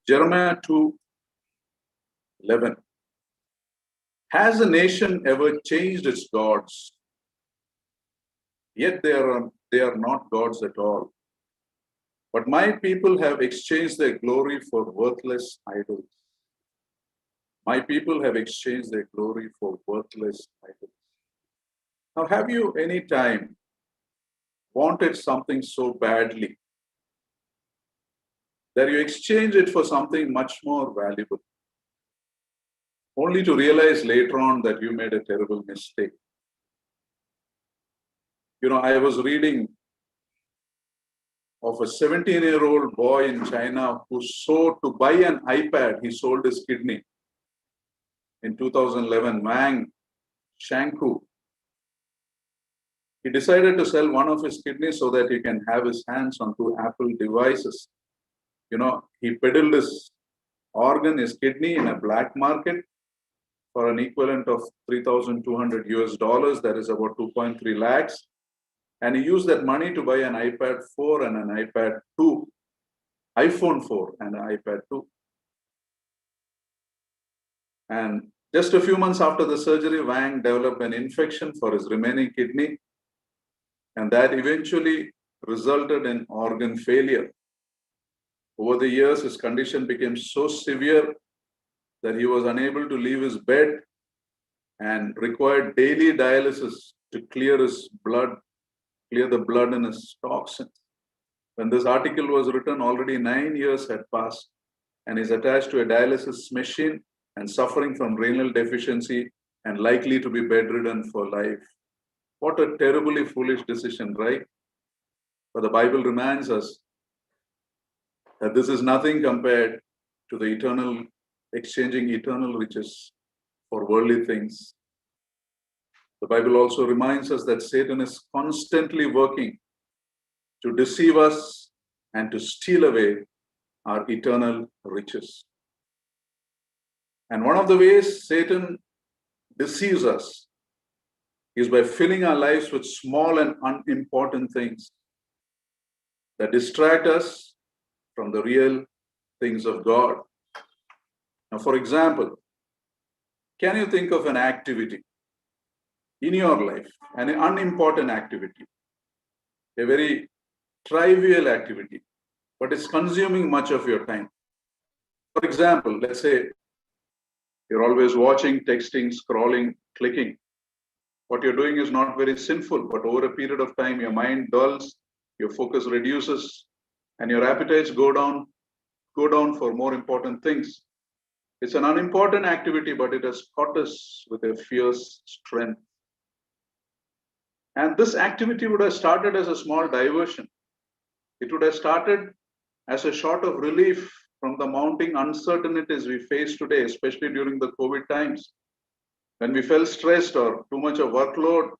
Jeremiah 2:11. Has a nation ever changed its gods? Yet they are not gods at all. But my people have exchanged their glory for worthless idols. My people have exchanged their glory for worthless idols. Now, have you any time wanted something so badly that you exchange it for something much more valuable, only to realize later on that you made a terrible mistake? I was reading of a 17-year-old boy in China who to buy an iPad, he sold his kidney. In 2011, Wang Shanku, he decided to sell one of his kidneys so that he can have his hands on 2 Apple devices. He peddled his organ, his kidney, in a black market for an equivalent of $3,200, that is about 2.3 lakhs. And he used that money to buy an iPad 4 and an iPad 2, iPhone 4 and an iPad 2. And just a few months after the surgery, Wang developed an infection for his remaining kidney, and that eventually resulted in organ failure. Over the years, his condition became so severe that he was unable to leave his bed and required daily dialysis to clear the blood in his toxins. When this article was written, already 9 years had passed, and is attached to a dialysis machine and suffering from renal deficiency and likely to be bedridden for life. What a terribly foolish decision, right? But the Bible reminds us that this is nothing compared to the exchanging eternal riches for worldly things. The Bible also reminds us that Satan is constantly working to deceive us and to steal away our eternal riches. And one of the ways Satan deceives us is by filling our lives with small and unimportant things that distract us from the real things of God. Now, for example, can you think of an activity in your life, an unimportant activity, a very trivial activity, but it's consuming much of your time? For example, let's say you're always watching, texting, scrolling, clicking. What you're doing is not very sinful, but over a period of time, your mind dulls, your focus reduces, and your appetites go down for more important things. It's an unimportant activity, but it has caught us with a fierce strength. And this activity would have started as a small diversion. It would have started as a sort of relief from the mounting uncertainties we face today, especially during the COVID times, when we felt stressed or too much of workload.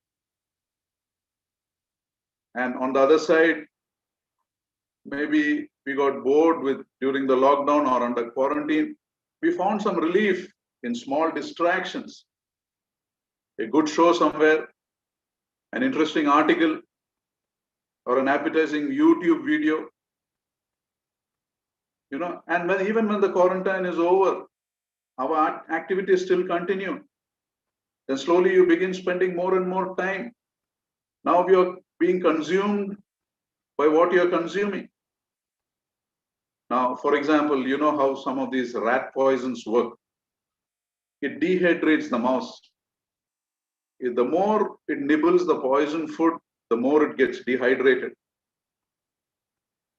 And on the other side, maybe we got bored during the lockdown or under quarantine. We found some relief in small distractions, a good show somewhere, an interesting article, or an appetizing YouTube video. And even when the quarantine is over, our activities still continue. Then slowly you begin spending more and more time. Now you're being consumed by what you're consuming. Now, for example, you know how some of these rat poisons work. It dehydrates the mouse. The more it nibbles the poison food, the more it gets dehydrated.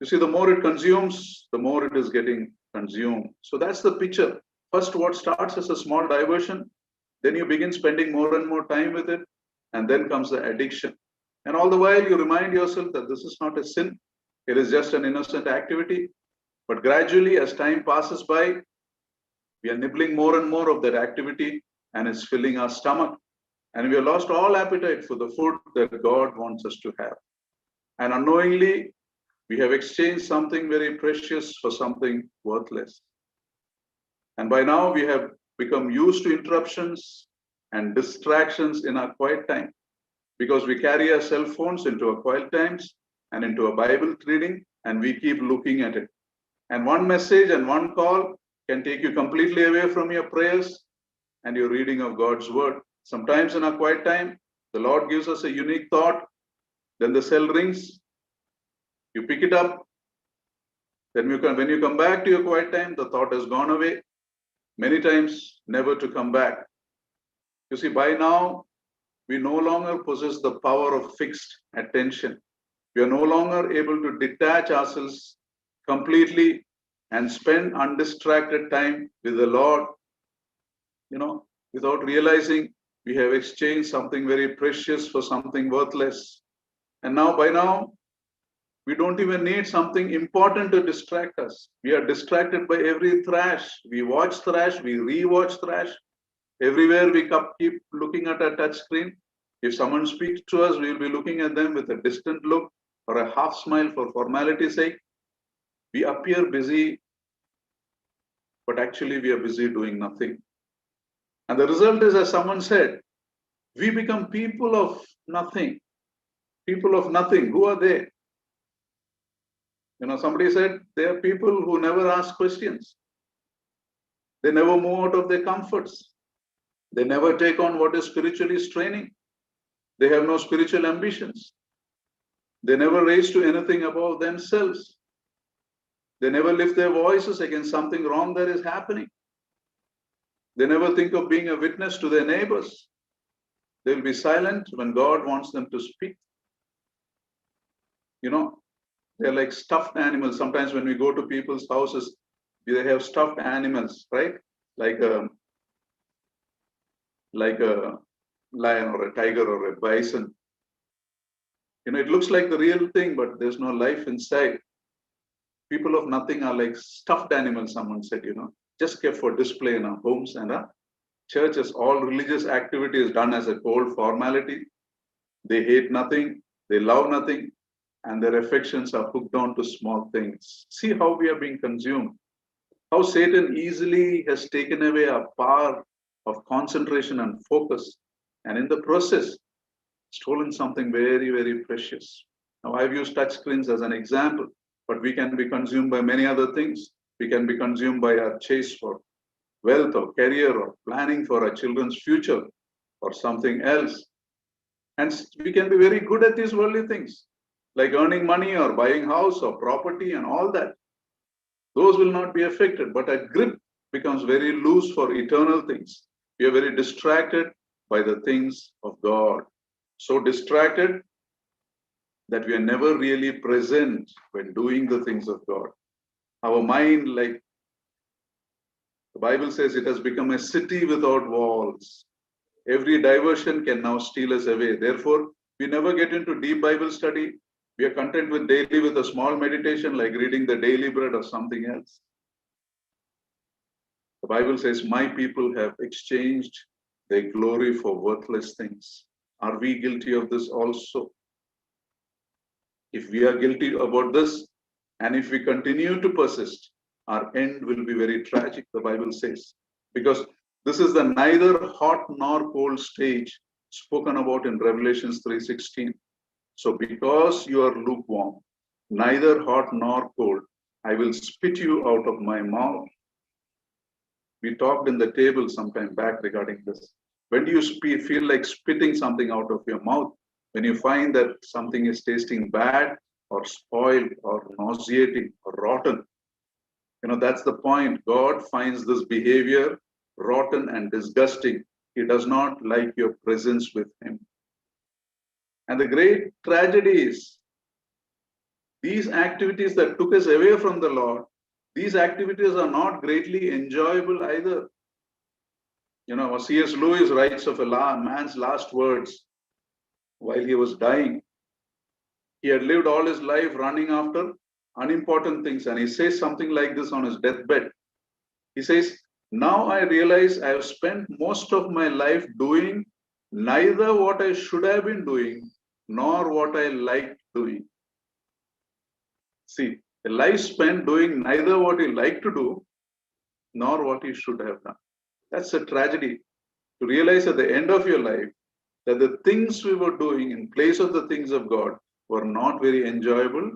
You see, the more it consumes, the more it is getting consumed. So that's the picture. First, what starts as a small diversion, then you begin spending more and more time with it, and then comes the addiction. And all the while, you remind yourself that this is not a sin. It is just an innocent activity. But gradually, as time passes by, we are nibbling more and more of that activity, and it's filling our stomach. And we have lost all appetite for the food that God wants us to have. And unknowingly, we have exchanged something very precious for something worthless. And by now, we have become used to interruptions and distractions in our quiet time, because we carry our cell phones into our quiet times and into our Bible reading, and we keep looking at it. And one message and one call can take you completely away from your prayers and your reading of God's word. Sometimes in our quiet time, the Lord gives us a unique thought. Then the cell rings. You pick it up. Then when you come back to your quiet time, the thought has gone away. Many times, never to come back. You see, by now, we no longer possess the power of fixed attention. We are no longer able to detach ourselves completely and spend undistracted time with the Lord, without realizing we have exchanged something very precious for something worthless. And by now, we don't even need something important to distract us. We are distracted by every thrash. We watch thrash, we re-watch thrash. Everywhere we keep looking at a touch screen. If someone speaks to us, we will be looking at them with a distant look or a half smile for formality's sake. We appear busy, but actually we are busy doing nothing. And the result is, as someone said, we become people of nothing. People of nothing. Who are they? Somebody said they are people who never ask questions. They never move out of their comforts. They never take on what is spiritually straining. They have no spiritual ambitions. They never raise to anything above themselves. They never lift their voices against something wrong that is happening. They never think of being a witness to their neighbors. They will be silent when God wants them to speak. They're like stuffed animals. Sometimes when we go to people's houses, they have stuffed animals, right? Like a lion or a tiger or a bison. It looks like the real thing, but there's no life inside. People of nothing are like stuffed animals, someone said, just kept for display in our homes and our churches. All religious activity is done as a cold formality. They hate nothing, they love nothing, and their affections are hooked on to small things. See how we are being consumed. How Satan easily has taken away our power of concentration and focus, and in the process, stolen something very, very precious. Now, I've used touch screens as an example, but we can be consumed by many other things. We can be consumed by our chase for wealth or career or planning for our children's future or something else. And we can be very good at these worldly things, like earning money or buying house or property and all that. Those will not be affected, but our grip becomes very loose for eternal things. We are very distracted by the things of God. So distracted that we are never really present when doing the things of God. Our mind, like the Bible says, it has become a city without walls. Every diversion can now steal us away. Therefore, we never get into deep Bible study. We are content with daily with a small meditation, like reading the daily bread or something else. The Bible says, my people have exchanged their glory for worthless things. Are we guilty of this also? If we are guilty about this, and if we continue to persist, our end will be very tragic, the Bible says. Because this is the neither hot nor cold stage spoken about in Revelation 3:16. So because you are lukewarm, neither hot nor cold, I will spit you out of my mouth. We talked in the table some time back regarding this. When do you feel like spitting something out of your mouth? When you find that something is tasting bad or spoiled or nauseating or rotten. That's the point. God finds this behavior rotten and disgusting. He does not like your presence with him. And the great tragedy is these activities that took us away from the Lord, these activities are not greatly enjoyable either. C.S. Lewis writes of a man's last words while he was dying. He had lived all his life running after unimportant things, and he says something like this on his deathbed. He says, now I realize I have spent most of my life doing neither what I should have been doing, nor what I liked doing. See, a life spent doing neither what you like to do, nor what you should have done. That's a tragedy, to realize at the end of your life that the things we were doing in place of the things of God were not very enjoyable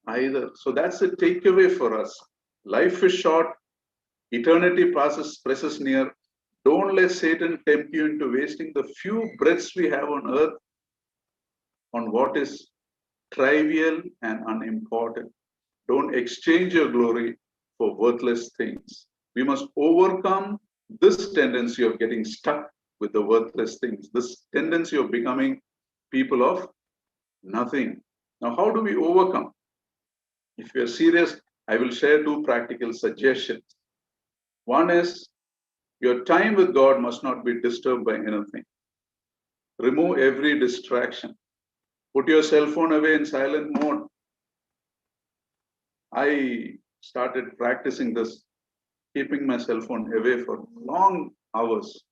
either. So that's a takeaway for us. Life is short. Eternity presses near. Don't let Satan tempt you into wasting the few breaths we have on earth on what is trivial and unimportant. Don't exchange your glory for worthless things. We must overcome this tendency of getting stuck with the worthless things, this tendency of becoming people of nothing. Now, how do we overcome? If you are serious, I will share two practical suggestions. One is your time with God must not be disturbed by anything. Remove every distraction. Put your cell phone away in silent mode. I started practicing this, keeping my cell phone away for long hours,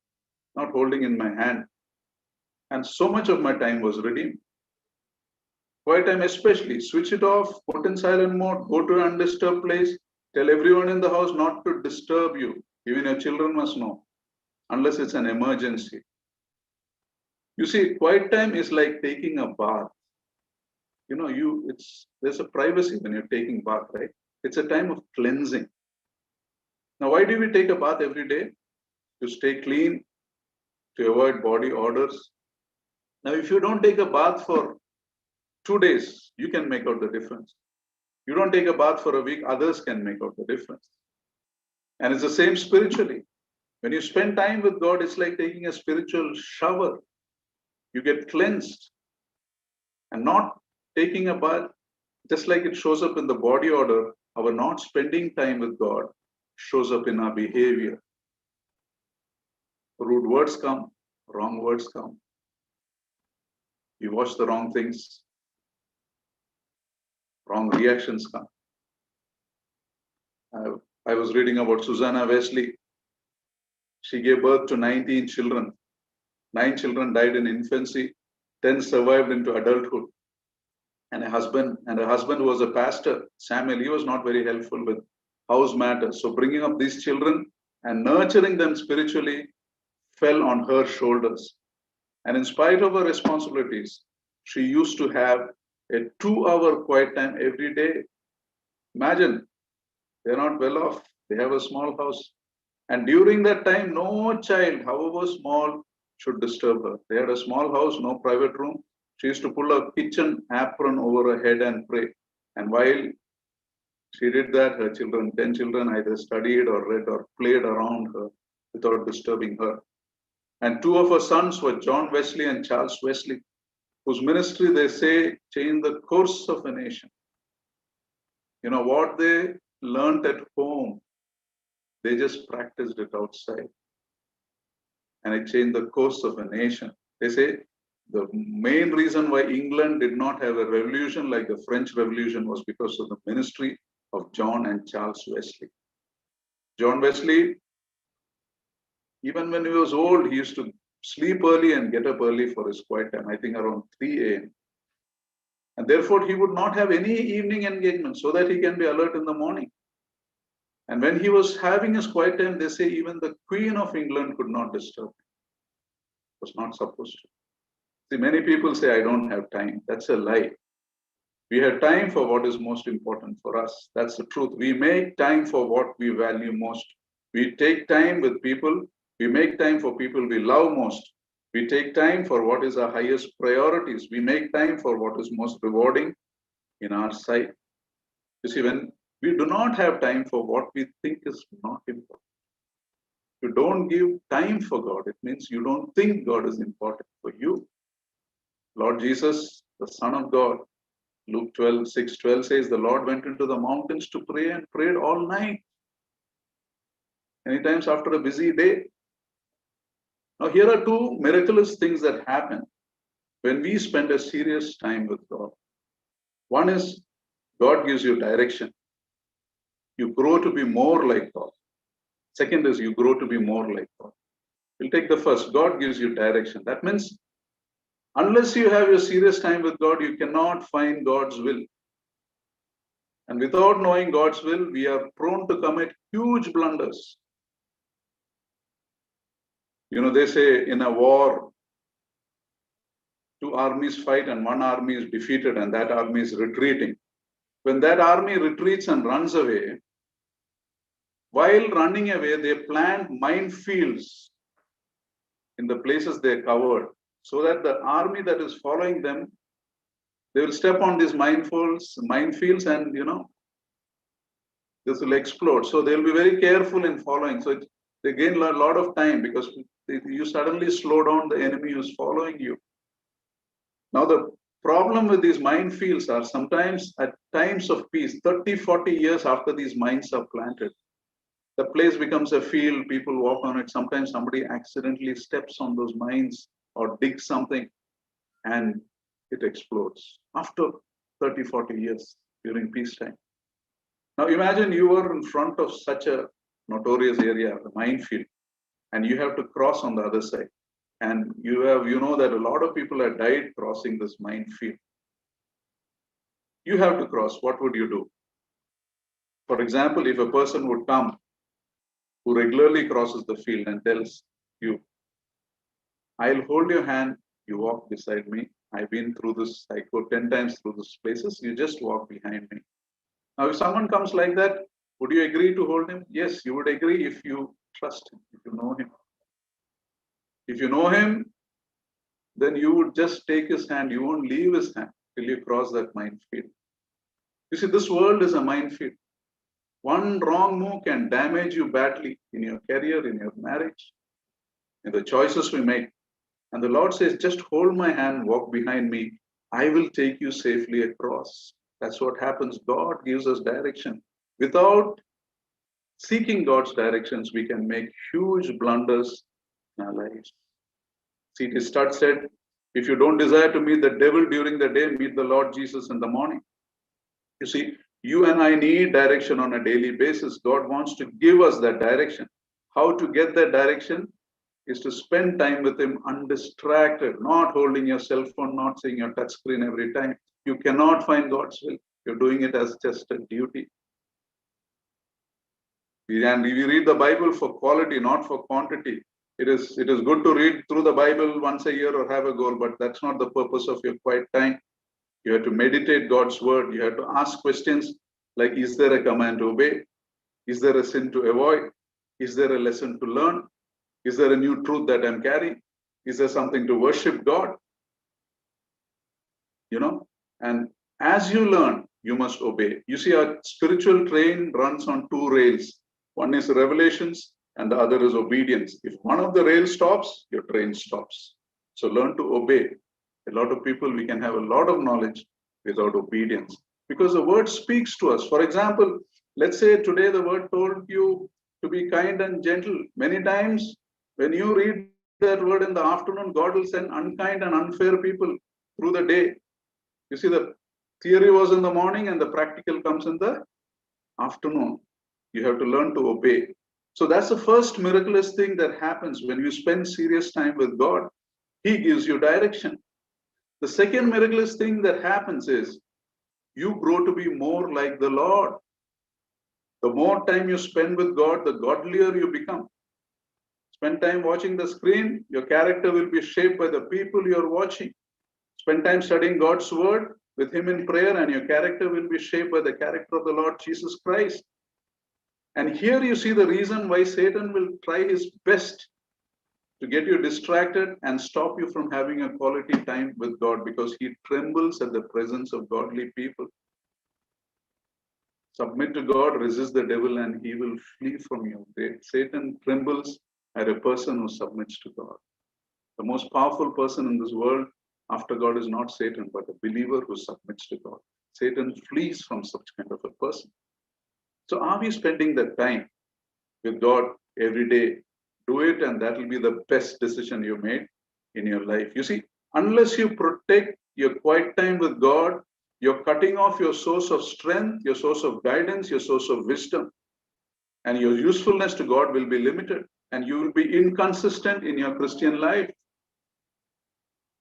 not holding in my hand. And so much of my time was redeemed. Quiet time especially, switch it off, put in silent mode, go to an undisturbed place, tell everyone in the house not to disturb you. Even your children must know, unless it's an emergency. You see, quiet time is like taking a bath. You know, there's a privacy when you're taking bath, right? It's a time of cleansing. Now, why do we take a bath every day? To stay clean, to avoid body odors. Now, if you don't take a bath for 2 days, you can make out the difference. You don't take a bath for a week, others can make out the difference. And it's the same spiritually. When you spend time with God, it's like taking a spiritual shower. You get cleansed. And not taking a bath, just like it shows up in the body odor, our not spending time with God shows up in our behavior. Rude words come, wrong words come. You watch the wrong things, wrong reactions come. I was reading about Susanna Wesley. She gave birth to 19 children. 9 children died in infancy, 10 survived into adulthood. And her husband was a pastor, Samuel. He was not very helpful with house matters. So bringing up these children and nurturing them spiritually fell on her shoulders. And in spite of her responsibilities, she used to have a 2-hour quiet time every day. Imagine, they're not well off. They have a small house. And during that time, no child, however small, should disturb her. They had a small house, no private room. She used to pull a kitchen apron over her head and pray. And while she did that, her children, 10 children, either studied or read or played around her without disturbing her. And 2 of her sons were John Wesley and Charles Wesley, whose ministry, they say, changed the course of a nation. You know, what they learned at home, they just practiced it outside. And it changed the course of a nation. They say the main reason why England did not have a revolution like the French Revolution was because of the ministry of John and Charles Wesley. John Wesley, even when he was old, he used to sleep early and get up early for his quiet time, I think around 3 a.m. And therefore, he would not have any evening engagement so that he can be alert in the morning. And when he was having his quiet time, they say even the Queen of England could not disturb him. Was not supposed to. See, many people say, I don't have time. That's a lie. We have time for what is most important for us. That's the truth. We make time for what we value most. We take time with people. We make time for people we love most. We take time for what is our highest priorities. We make time for what is most rewarding in our sight. You see, when we do not have time for what we think is not important, you don't give time for God, it means you don't think God is important for you. Lord Jesus, the Son of God, Luke 6:12 says, the Lord went into the mountains to pray and prayed all night. Many times after a busy day. Now, here are two miraculous things that happen when we spend a serious time with God. One is God gives you direction. You grow to be more like God. Second is you grow to be more like God. We'll take the first. God gives you direction. That means unless you have your serious time with God, you cannot find God's will. And without knowing God's will, we are prone to commit huge blunders. You know, they say in a war, 2 armies fight and 1 army is defeated and that army is retreating. When that army retreats and runs away, While running away, they plant minefields in the places they covered, so that the army that is following them, they will step on these minefields, and this will explode. So they'll be very careful in following. So they gain a lot of time, because you suddenly slow down the enemy who's following you. Now the problem with these minefields are sometimes at times of peace, 30, 40 years after these mines are planted, the place becomes a field, people walk on it. Sometimes somebody accidentally steps on those mines or digs something, and it explodes after 30, 40 years during peacetime. Now imagine you were in front of such a notorious area, the minefield, and you have to cross on the other side. And you know that a lot of people have died crossing this minefield. You have to cross. What would you do? For example, if a person would come who regularly crosses the field and tells you, I'll hold your hand, you walk beside me. I've been through this, I go 10 times through these places, you just walk behind me. Now, if someone comes like that, would you agree to hold him? Yes, you would agree if you trust him, if you know him. If you know him, then you would just take his hand. You won't leave his hand till you cross that minefield. You see, this world is a minefield. One wrong move can damage you badly in your career, in your marriage, in the choices we make. And the Lord says, just hold my hand, walk behind me. I will take you safely across. That's what happens. God gives us direction. Without seeking God's directions, we can make huge blunders in our lives. C.T. Studd said, if you don't desire to meet the devil during the day, meet the Lord Jesus in the morning. You see, you and I need direction on a daily basis. God wants to give us that direction. How to get that direction is to spend time with him undistracted, not holding your cell phone, not seeing your touch screen every time. You cannot find God's will. You're doing it as just a duty. And we read the Bible for quality, not for quantity. It is good to read through the Bible once a year or have a goal, but that's not the purpose of your quiet time. You have to meditate God's word. You have to ask questions like, is there a command to obey? Is there a sin to avoid? Is there a lesson to learn? Is there a new truth that I'm carrying? Is there something to worship God? And as you learn, you must obey. You see, our spiritual train runs on two rails. One is revelations and the other is obedience. If one of the rails stops, your train stops. So learn to obey. A lot of people, we can have a lot of knowledge without obedience, because the word speaks to us. For example, let's say today the word told you to be kind and gentle. Many times when you read that word in the afternoon, God will send unkind and unfair people through the day. You see, the theory was in the morning and the practical comes in the afternoon. You have to learn to obey. So that's the first miraculous thing that happens when you spend serious time with God. He gives you direction. The second miraculous thing that happens is you grow to be more like the Lord. The more time you spend with God, the godlier you become. Spend time watching the screen, your character will be shaped by the people you're watching. Spend time studying God's word with him in prayer, and your character will be shaped by the character of the Lord Jesus Christ. And here you see the reason why Satan will try his best to get you distracted and stop you from having a quality time with God, because he trembles at the presence of godly people. Submit to God, resist the devil, and he will flee from you. Satan trembles at a person who submits to God. The most powerful person in this world after God is not Satan, but a believer who submits to God. Satan flees from such kind of a person. So are we spending that time with God every day? Do it, and that will be the best decision you made in your life. You see, unless you protect your quiet time with God, you're cutting off your source of strength, your source of guidance, your source of wisdom. And your usefulness to God will be limited, and you will be inconsistent in your Christian life.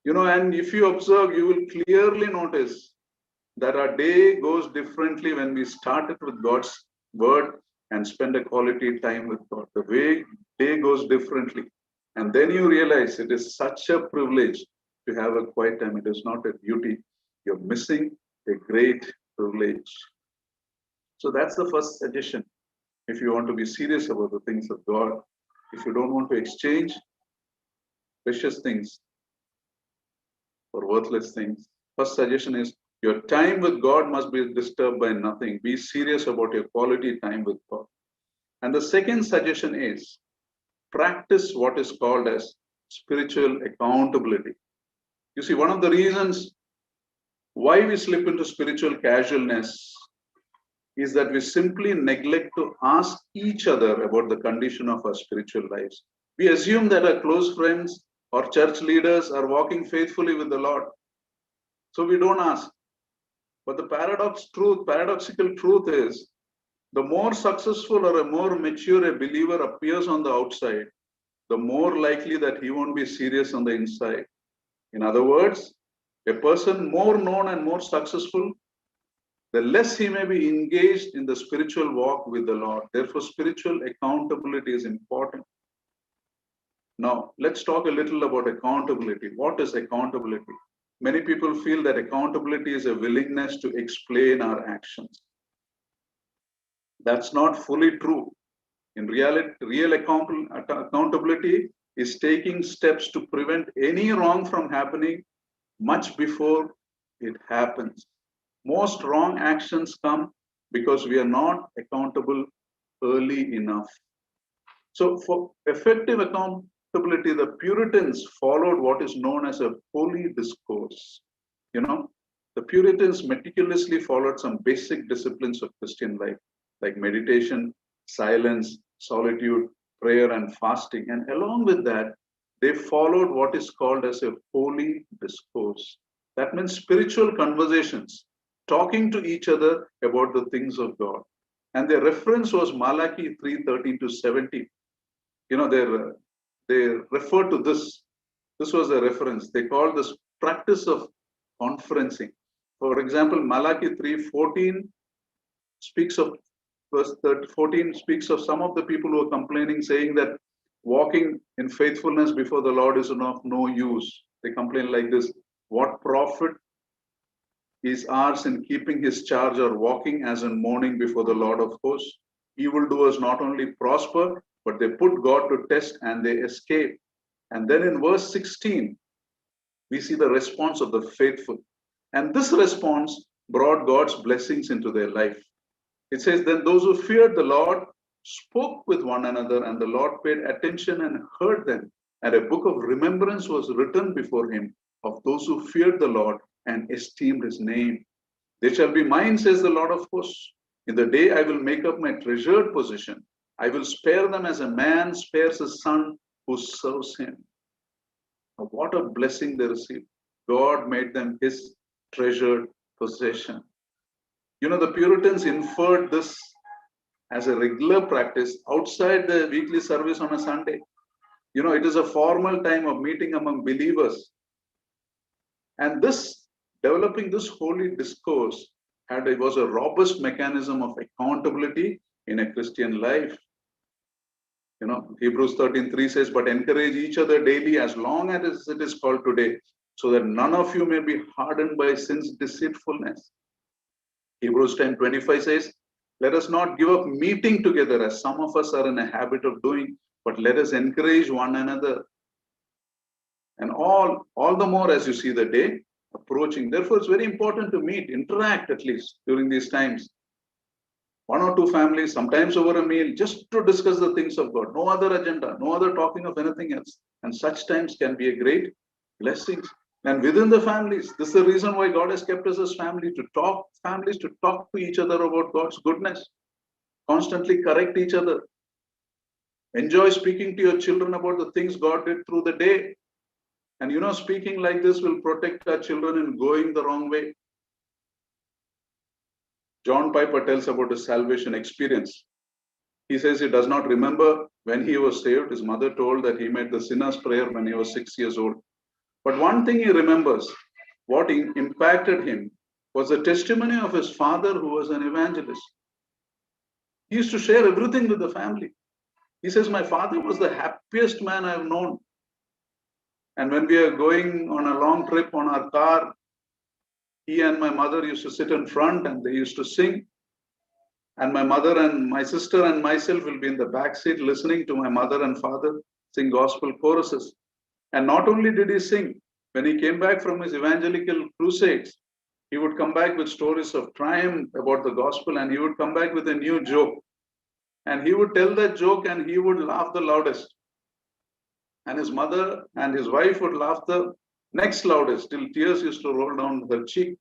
And if you observe, you will clearly notice that our day goes differently when we start it with God's word and spend a quality time with God. The day goes differently. And then you realize it is such a privilege to have a quiet time. It is not a duty. You're missing a great privilege. So that's the first suggestion. if you want to be serious about the things of God, if you don't want to exchange precious things for worthless things, first suggestion is your time with God must be disturbed by nothing. Be serious about your quality time with God. And the second suggestion is practice what is called as spiritual accountability. You see, one of the reasons why we slip into spiritual casualness is that we simply neglect to ask each other about the condition of our spiritual lives. We assume that our close friends or church leaders are walking faithfully with the Lord. So we don't ask. But the paradoxical truth is, the more successful or a more mature a believer appears on the outside, the more likely that he won't be serious on the inside. In other words, a person more known and more successful, the less he may be engaged in the spiritual walk with the Lord. Therefore, spiritual accountability is important. Now, let's talk a little about accountability. What is accountability? Many people feel that accountability is a willingness to explain our actions. That's not fully true. In reality, real accountability is taking steps to prevent any wrong from happening much before it happens. Most wrong actions come because we are not accountable early enough. So for effective accountability, the Puritans followed what is known as a holy discourse. The Puritans meticulously followed some basic disciplines of Christian life, like meditation, silence, solitude, prayer, and fasting. And along with that, they followed what is called as a holy discourse. That means spiritual conversations, talking to each other about the things of God. And their reference was Malachi 3:13 to 17. They referred to this. This was a reference. They called this practice of conferencing. For example, Malachi 3:14 speaks of verse 14 speaks of some of the people who are complaining, saying that walking in faithfulness before the Lord is of no use. They complain like this: what profit is ours in keeping his charge or walking as in mourning before the Lord of hosts? Evildoers not only prosper, but they put God to test and they escape. And then in verse 16, we see the response of the faithful. And this response brought God's blessings into their life. It says, then those who feared the Lord spoke with one another, and the Lord paid attention and heard them. And a book of remembrance was written before him of those who feared the Lord and esteemed his name. They shall be mine, says the Lord of hosts. In the day I will make up my treasured possession. I will spare them as a man spares his son who serves him. Now, what a blessing they received. God made them his treasured possession. The Puritans inferred this as a regular practice outside the weekly service on a Sunday. It is a formal time of meeting among believers. And developing this holy discourse was a robust mechanism of accountability in a Christian life. Hebrews 13:3 says, but encourage each other daily as long as it is called today, so that none of you may be hardened by sin's deceitfulness. Hebrews 10:25 says, let us not give up meeting together as some of us are in a habit of doing, but let us encourage one another. And all the more as you see the day approaching. Therefore, it's very important to meet, interact at least during these times. One or two families, sometimes over a meal, just to discuss the things of God. No other agenda, no other talking of anything else. And such times can be a great blessing. And within the families, this is the reason why God has kept us as families to talk to each other about God's goodness, constantly correct each other. Enjoy speaking to your children about the things God did through the day. And speaking like this will protect our children in going the wrong way. John Piper tells about his salvation experience. He says he does not remember when he was saved. His mother told that he made the sinner's prayer when he was 6 years old. But one thing he remembers, what impacted him, was the testimony of his father, who was an evangelist. He used to share everything with the family. He says, my father was the happiest man I have known. And when we are going on a long trip on our car, he and my mother used to sit in front and they used to sing. And my mother and my sister and myself will be in the back seat listening to my mother and father sing gospel choruses. And not only did he sing, when he came back from his evangelical crusades, he would come back with stories of triumph about the gospel, and he would come back with a new joke. And he would tell that joke and he would laugh the loudest. And his mother and his wife would laugh the next loudest till tears used to roll down her cheek.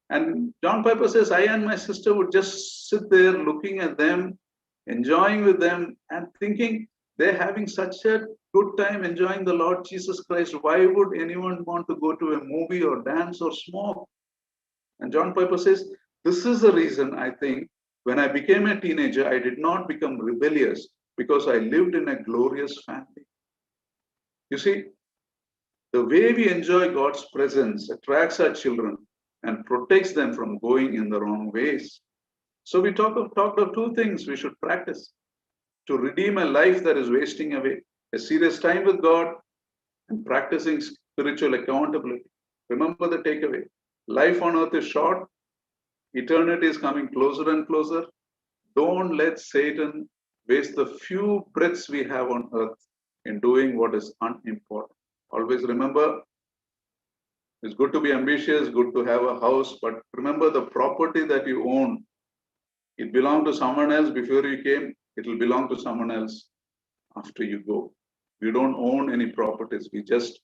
And John Piper says, I and my sister would just sit there looking at them, enjoying with them, and thinking they're having such a good time enjoying the Lord Jesus Christ. Why would anyone want to go to a movie or dance or smoke? And John Piper says, this is the reason I think when I became a teenager, I did not become rebellious because I lived in a glorious family. You see, the way we enjoy God's presence attracts our children and protects them from going in the wrong ways. So we talked of two things we should practice to redeem a life that is wasting away: a serious time with God and practicing spiritual accountability. Remember the takeaway. Life on earth is short. Eternity is coming closer and closer. Don't let Satan waste the few breaths we have on earth in doing what is unimportant. Always remember, it's good to be ambitious, good to have a house, but remember the property that you own, it belonged to someone else before you came, it will belong to someone else after you go. We don't own any properties, we just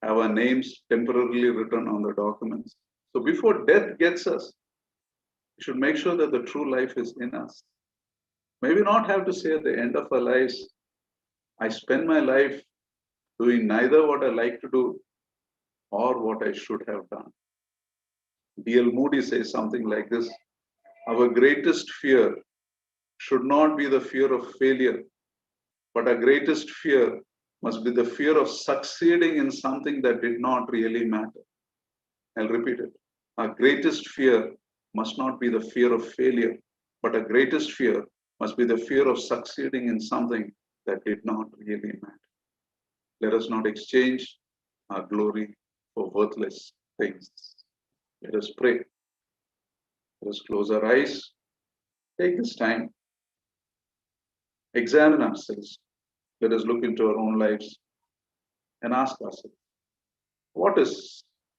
have our names temporarily written on the documents. So before death gets us, we should make sure that the true life is in us. Maybe not have to say at the end of our lives, I spend my life doing neither what I like to do or what I should have done. D.L. Moody says something like this: our greatest fear should not be the fear of failure, but our greatest fear must be the fear of succeeding in something that did not really matter. I'll repeat it. Our greatest fear must not be the fear of failure, but our greatest fear must be the fear of succeeding in something that did not really matter. Let us not exchange our glory for worthless things. Let us pray. Let us close our eyes. Take this time. Examine ourselves. Let us look into our own lives and ask ourselves,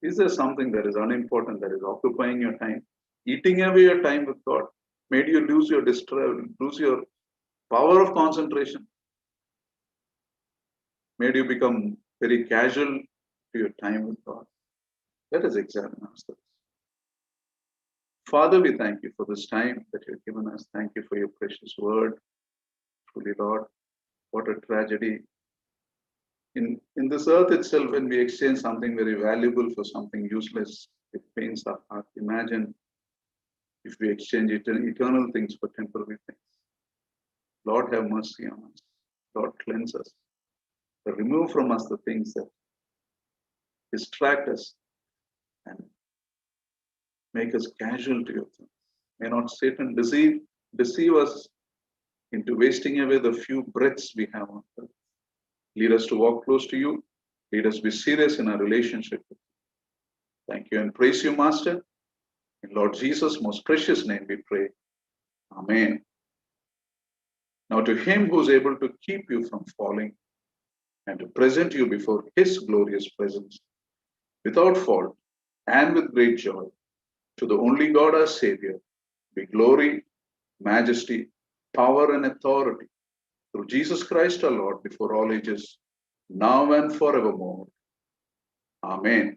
is there something that is unimportant that is occupying your time, eating away your time with God, made you lose your power of concentration, made you become very casual to your time with God? Let us examine ourselves. Father, we thank you for this time that you've given us. Thank you for your precious word. Truly, Lord, what a tragedy. In this earth itself, when we exchange something very valuable for something useless, it pains our heart. Imagine if we exchange eternal things for temporary things. Lord, have mercy on us. Lord, cleanse us. Remove from us the things that distract us and make us casual to your things. May not Satan deceive us into wasting away the few breaths we have on earth. Lead us to walk close to you. Lead us to be serious in our relationship with you. Thank you and praise you, Master. In Lord Jesus' most precious name we pray. Amen. Now to him who is able to keep you from falling and to present you before his glorious presence without fault and with great joy, to the only God our Savior, be glory, majesty, power and authority through Jesus Christ our Lord before all ages, now and forevermore. Amen.